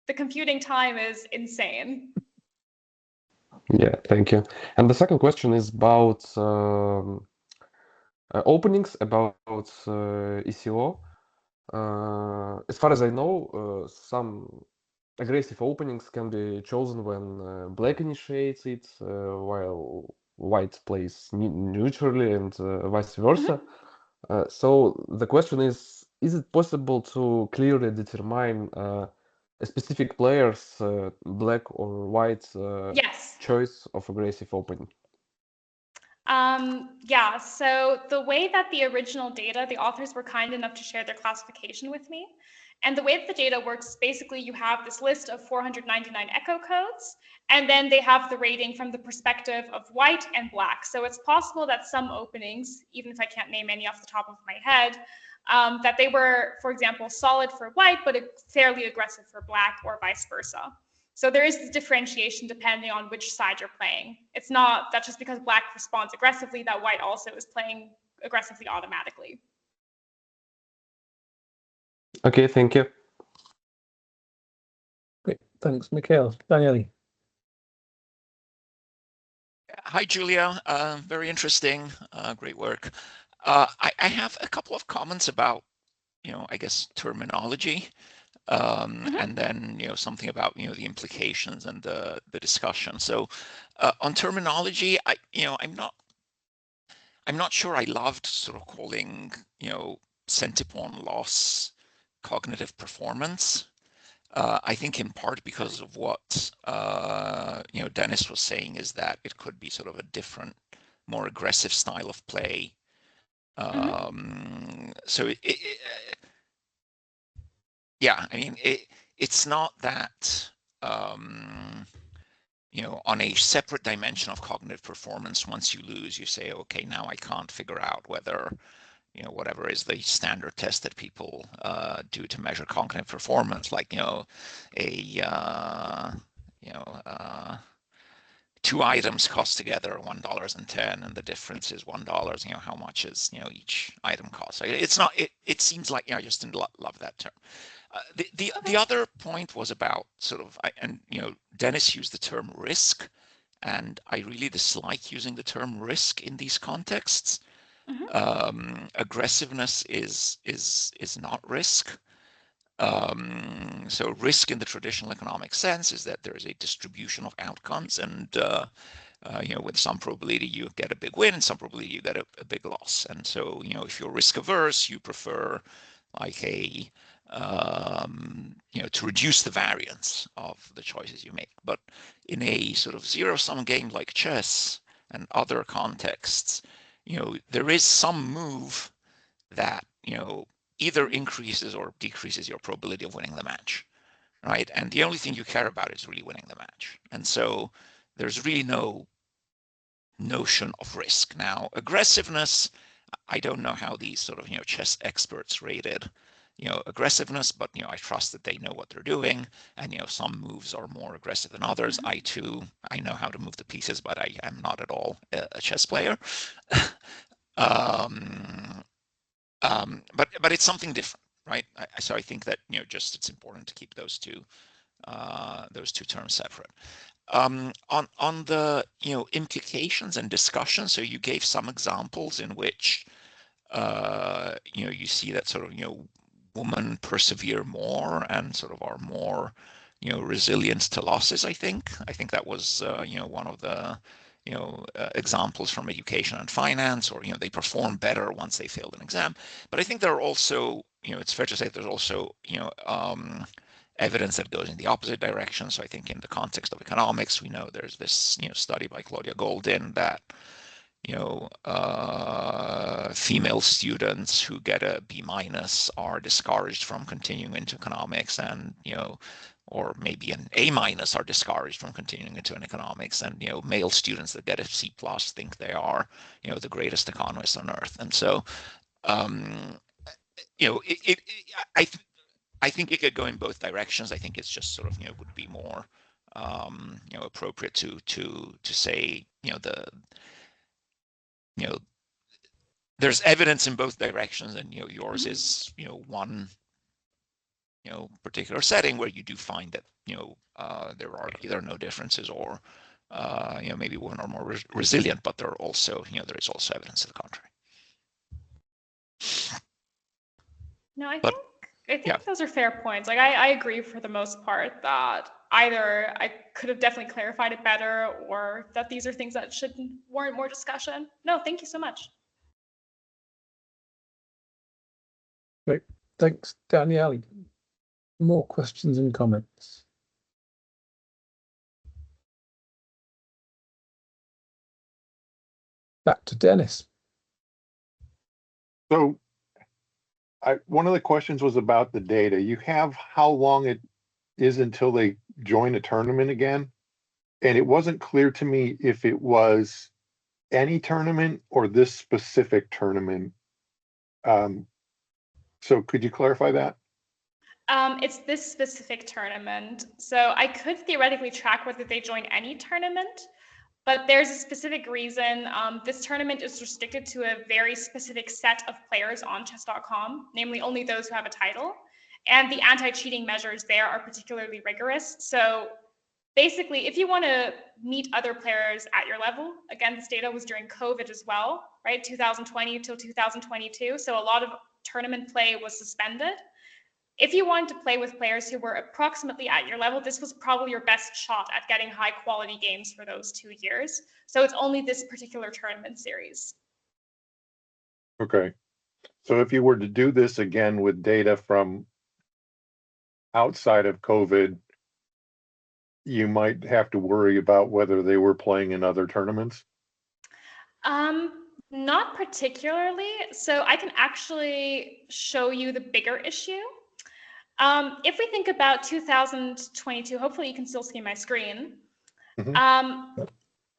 the computing time is insane. Yeah, thank you. And the second question is about openings, about ECO. As far as I know, some aggressive openings can be chosen when black initiates it, while white plays neutrally, and vice versa. So the question is it possible to clearly determine a specific player's black or white Yes. choice of aggressive opening? Yeah, so the way that the original data, the authors were kind enough to share their classification with me. And the way that the data works, basically you have this list of 499 echo codes, and then they have the rating from the perspective of white and black. So it's possible that some openings, even if I can't name any off the top of my head, that they were, for example, solid for white, but fairly aggressive for black, or vice versa. So there is this differentiation depending on which side you're playing. It's not that just because black responds aggressively that white also is playing aggressively automatically. Okay, thank you. Great, thanks, Mikhail. Daniele. Hi, Julia. Very interesting. Great work. I have a couple of comments about, I guess, terminology, and then, something about, the implications and the discussion. So on terminology, I'm not sure I loved sort of calling, centiphon loss cognitive performance. I think in part because of what Dennis was saying, is that it could be sort of a different, more aggressive style of play. So yeah, I mean, it's not that on a separate dimension of cognitive performance, once you lose, you say, okay, now I can't figure out whether whatever is the standard test that people do to measure cognitive performance, like, two items cost together $1.10, and the difference is $1. How much is each item cost? So it's not. It seems like I just didn't love that term. The other point was about sort of, and Dennis used the term risk, and I really dislike using the term risk in these contexts. Aggressiveness is not risk. So risk in the traditional economic sense is that there is a distribution of outcomes, and with some probability you get a big win, and some probability you get a big loss. And so if you're risk averse, you prefer like to reduce the variance of the choices you make. But in a sort of zero-sum game like chess and other contexts, there is some move that either increases or decreases your probability of winning the match, right? And the only thing you care about is really winning the match. And so there's really no notion of risk. Now, aggressiveness, I don't know how these sort of chess experts rated aggressiveness, but I trust that they know what they're doing, and some moves are more aggressive than others. I know how to move the pieces, but I am not at all a chess player. But it's something different, right? So I think that just it's important to keep those two terms separate. On the implications and discussion, so you gave some examples in which you see that sort of women persevere more and sort of are more resilient to losses. I think that was one of the examples from education and finance, or they perform better once they failed an exam. But I think there are also it's fair to say there's also evidence that goes in the opposite direction. So I think in the context of economics, we know there's this study by Claudia Goldin that female students who get a B- are discouraged from continuing into economics, and or maybe an A- are discouraged from continuing into an economics, and male students that get a C+ think they are the greatest economists on earth. And so I think it could go in both directions. I think it's just sort of would be more appropriate to say there's evidence in both directions, and yours is one particular setting where you do find that there are either no differences, or maybe women are more resilient, but there are also there is also evidence to the contrary. No, I think those are fair points. Like I agree for the most part that either I could have definitely clarified it better, or that these are things that should warrant more discussion. No, thank you so much. Great, thanks, Daniele. More questions and comments? back to Dennis. So one of the questions was about the data. You have how long it is until they join a tournament again. And it wasn't clear to me if it was any tournament or this specific tournament. So could you clarify that? It's this specific tournament. So I could theoretically track whether they join any tournament, but there's a specific reason. This tournament is restricted to a very specific set of players on chess.com, namely only those who have a title. And the anti-cheating measures there are particularly rigorous. So basically, if you want to meet other players at your level, again, this data was during COVID as well, right? 2020 till 2022. So a lot of tournament play was suspended. If you wanted to play with players who were approximately at your level, this was probably your best shot at getting high quality games for those 2 years. So it's only this particular tournament series. Okay. So if you were to do this again with data from outside of COVID, you might have to worry about whether they were playing in other tournaments? Not particularly. So I can actually show you the bigger issue. If we think about 2022, hopefully you can still see my screen.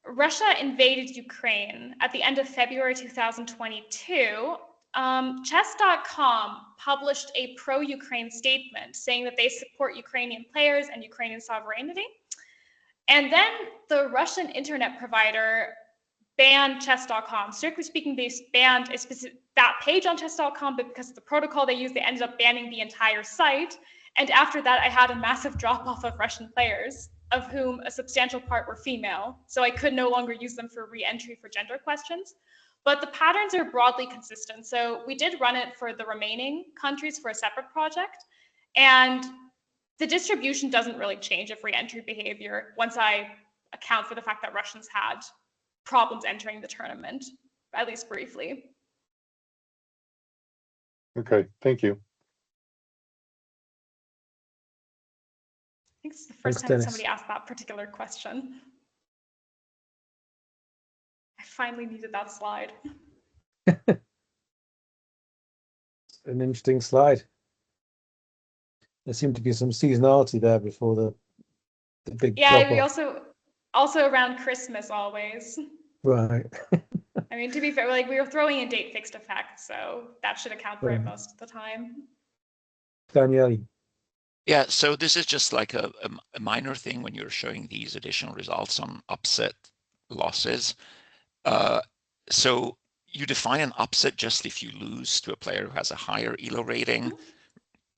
Russia invaded Ukraine at the end of February 2022. Chess.com published a pro-Ukraine statement saying that they support Ukrainian players and Ukrainian sovereignty. And then the Russian internet provider banned chess.com. Strictly speaking, they banned that page on chess.com, but because of the protocol they used, they ended up banning the entire site. And after that, I had a massive drop-off of Russian players, of whom a substantial part were female. So I could no longer use them for re-entry for gender questions. But the patterns are broadly consistent. So we did run it for the remaining countries for a separate project. And the distribution doesn't really change of re-entry behavior once I account for the fact that Russians had problems entering the tournament, at least briefly. Okay, thank you. I think it's the first time that somebody asked that particular question. I finally needed that slide. An interesting slide. There seemed to be some seasonality there before the big yeah, we also around Christmas always. Right. I mean, to be fair, like we were throwing in date fixed effects, so that should account for it most of the time. Danielle. Yeah, so this is just like a minor thing when you're showing these additional results on upset losses. So you define an upset just if you lose to a player who has a higher ELO rating,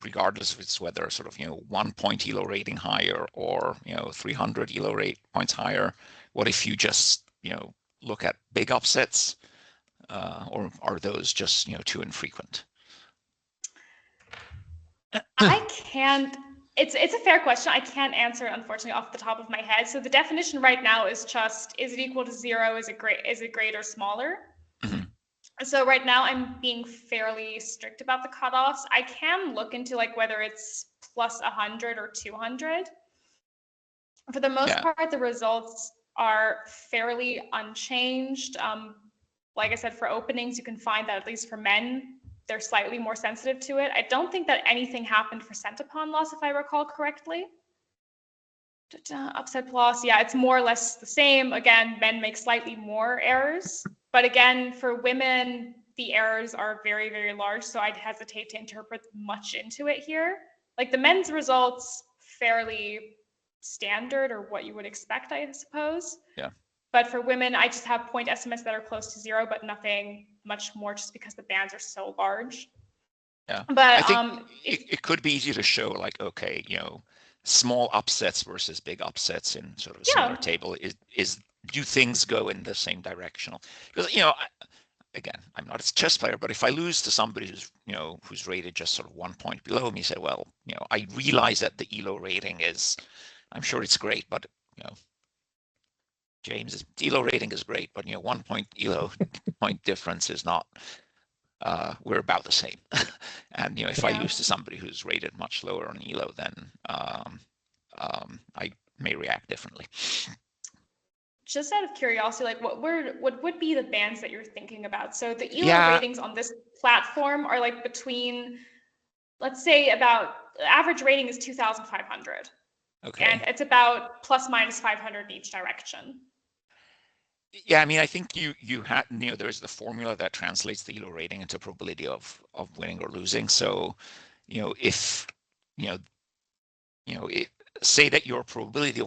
regardless of it's whether sort of 1 point ELO rating higher or 300 ELO rate points higher. What if you just look at big upsets, or are those just too infrequent? I can't. It's a fair question. I can't answer it, unfortunately, off the top of my head. So the definition right now is just: is it equal to 0? Is it great or smaller? So right now I'm being fairly strict about the cutoffs. I can look into like whether it's plus 100 or 200. For the most part, the results are fairly unchanged. Like I said, for openings, you can find that at least for men, they're slightly more sensitive to it. I don't think that anything happened for centipon loss, if I recall correctly. Upset loss, yeah, it's more or less the same. Again, men make slightly more errors. But again, for women, the errors are very, very large, so I'd hesitate to interpret much into it here. Like the men's results, fairly standard or what you would expect, I suppose. Yeah. But for women, I just have point estimates that are close to 0, but nothing much more just because the bands are so large. Yeah. But I think it could be easy to show like, okay, small upsets versus big upsets in sort of a similar table is do things go in the same direction? Because again, I'm not a chess player, but if I lose to somebody who's rated just sort of 1 point below me, say, well, I realize that the ELO rating is, I'm sure it's great, but James's ELO rating is great, but 1 point ELO point difference is not. We're about the same. And if I lose to somebody who's rated much lower on ELO, then I may react differently. just out of curiosity, like what would be the bands that you're thinking about? So the ELO Yeah. ratings on this platform are like between, let's say about, the average rating is 2,500. Okay. And it's about plus minus 500 in each direction. Yeah, I mean, I think you had, there's the formula that translates the ELO rating into probability of winning or losing. So, if say that your probability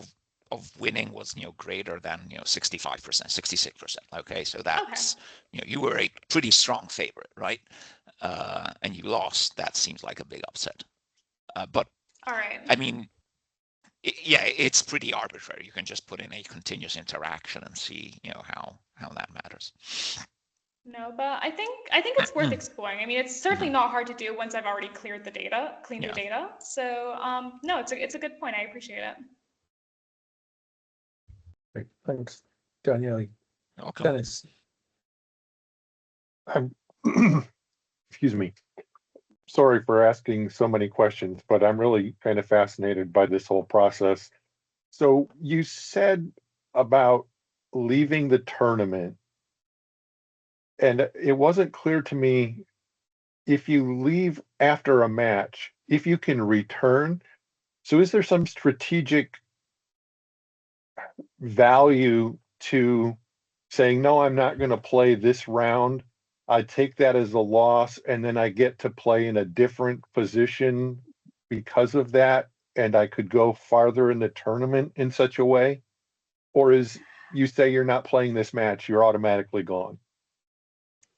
of winning was greater than 65%, 66%. Okay, so that's you were a pretty strong favorite, right? And you lost. That seems like a big upset. But all right, I mean, yeah, it's pretty arbitrary. You can just put in a continuous interaction and see how that matters. No, but I think it's worth exploring. I mean, it's certainly not hard to do once I've already cleaned the data. So no, it's a good point. I appreciate it. Great. Thanks, Danielle. Welcome. Dennis. I'm excuse me. Sorry for asking so many questions, but I'm really kind of fascinated by this whole process. So you said about leaving the tournament, and it wasn't clear to me if you leave after a match, if you can return. So is there some strategic value to saying, no, I'm not going to play this round? I take that as a loss, and then I get to play in a different position because of that, and I could go farther in the tournament in such a way? Or is you say you're not playing this match, you're automatically gone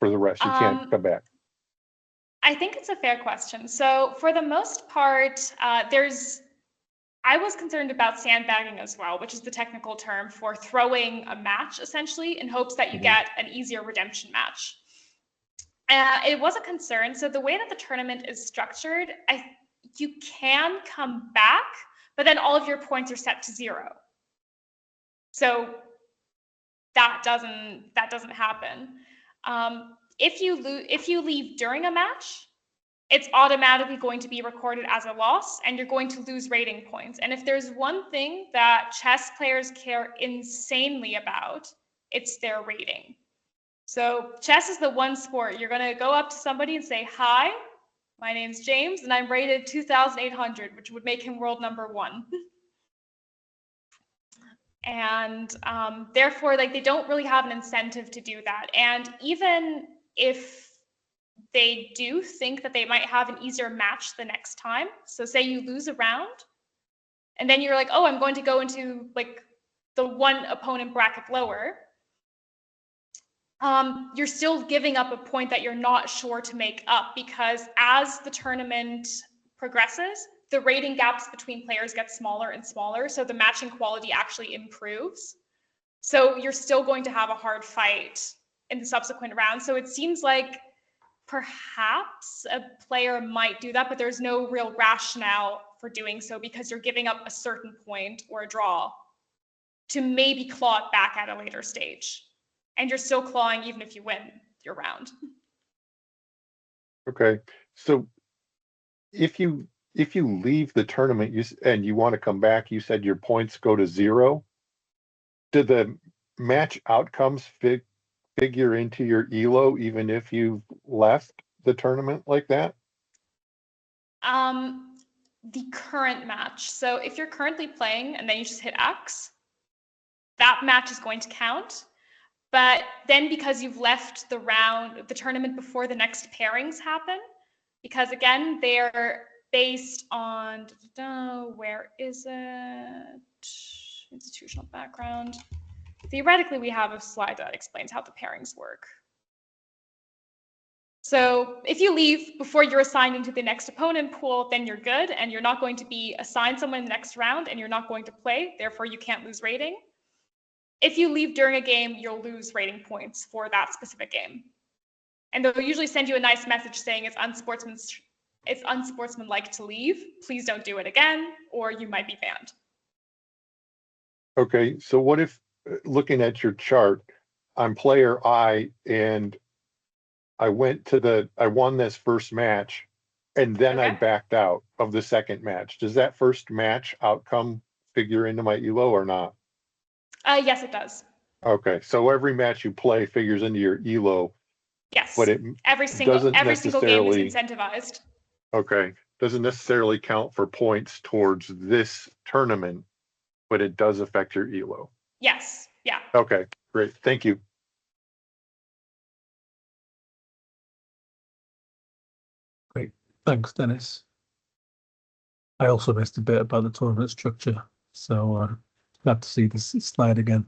for the rest? You can't come back. I think it's a fair question. So for the most part, I was concerned about sandbagging as well, which is the technical term for throwing a match essentially in hopes that you get an easier redemption match. It was a concern. So the way that the tournament is structured, you can come back, but then all of your points are set to 0. So that doesn't happen. If you leave during a match, it's automatically going to be recorded as a loss, and you're going to lose rating points. And if there's one thing that chess players care insanely about, it's their rating. So chess is the one sport you're going to go up to somebody and say, "Hi, my name's James, and I'm rated 2,800, which would make him world number 1. And therefore, like, they don't really have an incentive to do that. And even if they do think that they might have an easier match the next time, so say you lose a round, and then you're like, oh, I'm going to go into like the one opponent bracket lower, you're still giving up a point that you're not sure to make up, because as the tournament progresses, the rating gaps between players get smaller and smaller, so the matching quality actually improves. So you're still going to have a hard fight in the subsequent rounds. So it seems like perhaps a player might do that, but there's no real rationale for doing so, because you're giving up a certain point or a draw to maybe claw it back at a later stage. And you're still clawing even if you win your round. Okay, so if you leave the tournament and you want to come back, you said your points go to 0. Do the match outcomes figure into your ELO even if you've left the tournament like that? The current match. So if you're currently playing and then you just hit X, that match is going to count. But then because you've left the tournament before the next pairings happen, because again, they're based on, where is it? Institutional background. Theoretically, we have a slide that explains how the pairings work. So if you leave before you're assigned into the next opponent pool, then you're good, and you're not going to be assigned someone in the next round, and you're not going to play, therefore you can't lose rating. If you leave during a game, you'll lose rating points for that specific game. And they'll usually send you a nice message saying it's unsportsmanlike to leave. Please don't do it again, or you might be banned. Okay, so what if, looking at your chart, I'm player I, and I won this first match, and then I backed out of the second match. Does that first match outcome figure into my ELO or not? Yes, it does. Okay, so every match you play figures into your elo, Yes. but it every single doesn't game is necessarily, incentivized. okay, doesn't necessarily count for points towards this tournament, but it does affect your elo. Yes. Yeah. Okay, great. Thank you. Great. Thanks, Dennis. I also missed a bit about the tournament structure, so glad to see this slide again.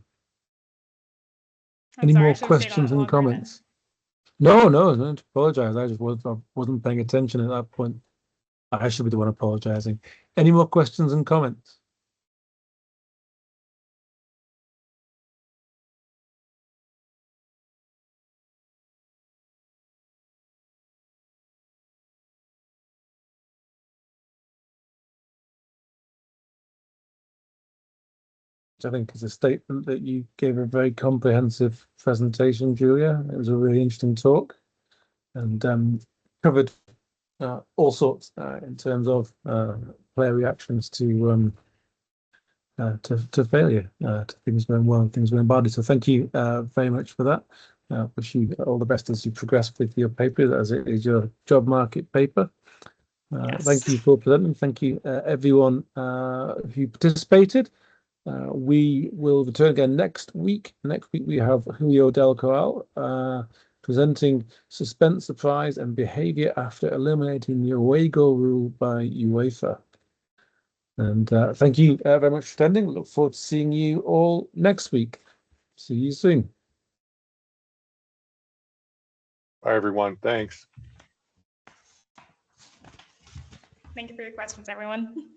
I'm Any sorry, I more should have stayed on questions it and longer then. comments? No, don't apologize. I wasn't paying attention at that point. I should be the one apologizing. Any more questions and comments? I think is a statement that you gave a very comprehensive presentation, Julia. It was a really interesting talk, and covered all sorts in terms of player reactions to failure, to things going well and things going badly. So thank you very much for that. Wish you all the best as you progress with your paper, as it is your job market paper. Yes. Thank you for presenting. Thank you, everyone who participated. We will return again next week. Next week we have Julio Del Corral presenting suspense, surprise, and behavior after eliminating the away goal rule by UEFA. And thank you very much for attending. Look forward to seeing you all next week. See you soon. Bye, everyone. Thanks. Thank you for your questions, everyone.